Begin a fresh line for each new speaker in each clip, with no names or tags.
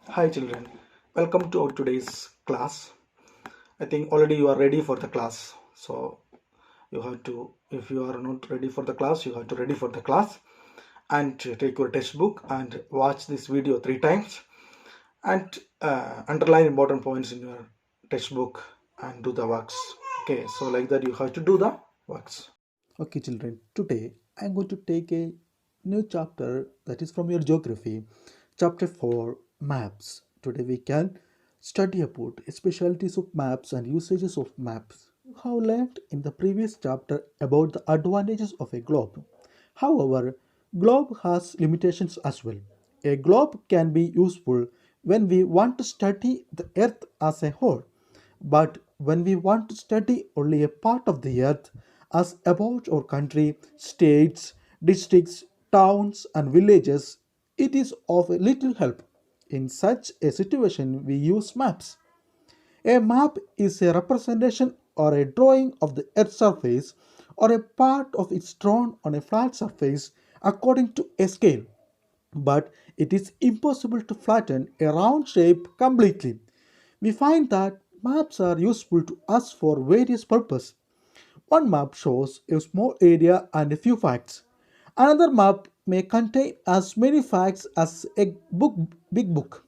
Hi children, welcome to our today's class. I think already you are ready for the class. So you have to, if you are not ready for the class, you have to ready for the class and take your textbook and watch this video 3 times and underline important points in your textbook and do the works. Okay, so like that you have to do the works.
Okay, children, today I'm going to take a new chapter that is from your geography, chapter 4 maps. Today we can study about specialties of maps and usages of maps. We have learned in the previous chapter about the advantages of a globe. However, globe has limitations as well. A globe can be useful when we want to study the earth as a whole, but when we want to study only a part of the earth, as about our country, states, districts, towns, and villages, it is of little help. In such a situation, we use maps. A map is a representation or a drawing of the earth's surface or a part of it drawn on a flat surface according to a scale, but it is impossible to flatten a round shape completely. We find that maps are useful to us for various purposes. One map shows a small area and a few facts. Another map may contain as many facts as a big book.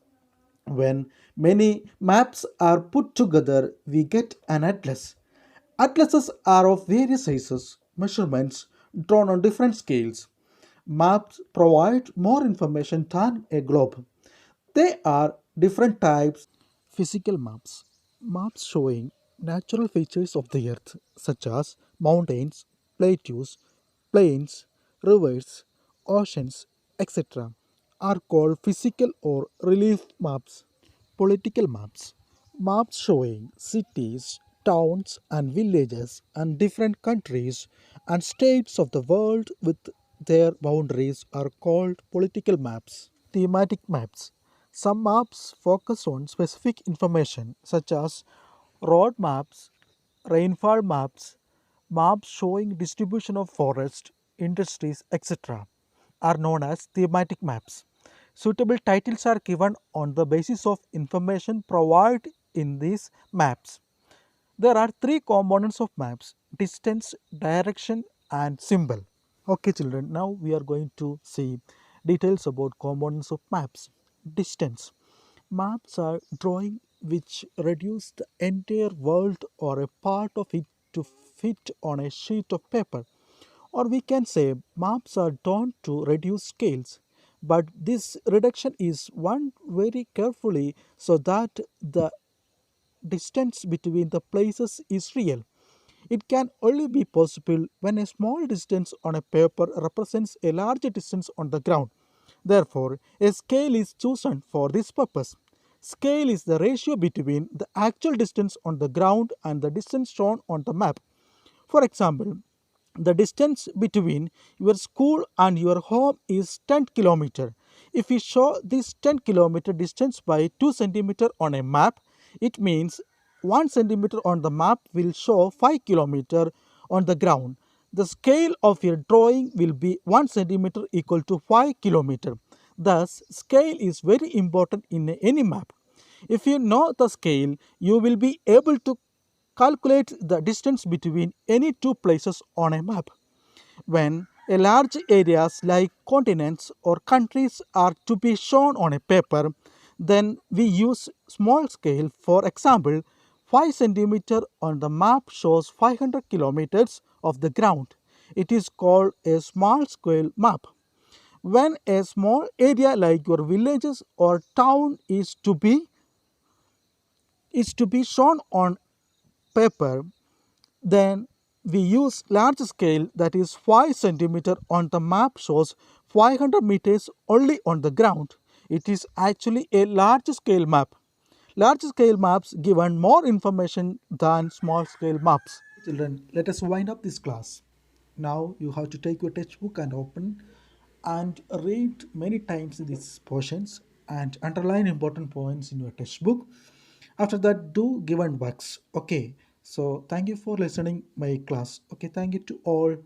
When many maps are put together, we get an atlas. Atlases are of various sizes, measurements drawn on different scales. Maps provide more information than a globe. They are different types. Physical maps. Maps showing natural features of the earth, such as mountains, plateaus, plains, rivers, oceans, etc., are called physical or relief maps. Political maps. Maps showing cities, towns, and villages and different countries and states of the world with their boundaries are called political maps. Thematic maps. Some maps focus on specific information such as road maps, rainfall maps, maps showing distribution of forest, industries, etc. are known as thematic maps. Suitable titles are given on the basis of information provided in these maps. There are three components of maps: distance, direction, and symbol. Okay, children, now we are going to see details about components of maps. Distance. Maps are drawing which reduce the entire world or a part of it to fit on a sheet of paper. Or we can say maps are drawn to reduce scales. But this reduction is one very carefully so that the distance between the places is real. It can only be possible when a small distance on a paper represents a larger distance on the ground. Therefore, a scale is chosen for this purpose. Scale is the ratio between the actual distance on the ground and the distance shown on the map. For example, the distance between your school and your home is 10 kilometer. If we show this 10-kilometer distance by 2 centimeter on a map, it means 1 centimeter on the map will show 5 kilometer on the ground. The scale of your drawing will be 1 centimeter equal to 5 kilometer. Thus, scale is very important in any map. If you know the scale, you will be able to calculate the distance between any two places on a map. When a large areas like continents or countries are to be shown on a paper, then we use small scale. For example, 5 centimeter on the map shows 500 kilometers of the ground. It is called a small scale map. When a small area like your villages or town is to be shown on paper, then we use large scale, that is 5 centimeter on the map shows 500 meters only on the ground. It is actually a large scale map. Large scale maps given more information than small scale maps. Children, let us wind up this class. Now you have to take your textbook and open and read many times these portions and underline important points in your textbook. After that, do given works. Okay. So thank you for listening my class. Okay, thank you to all.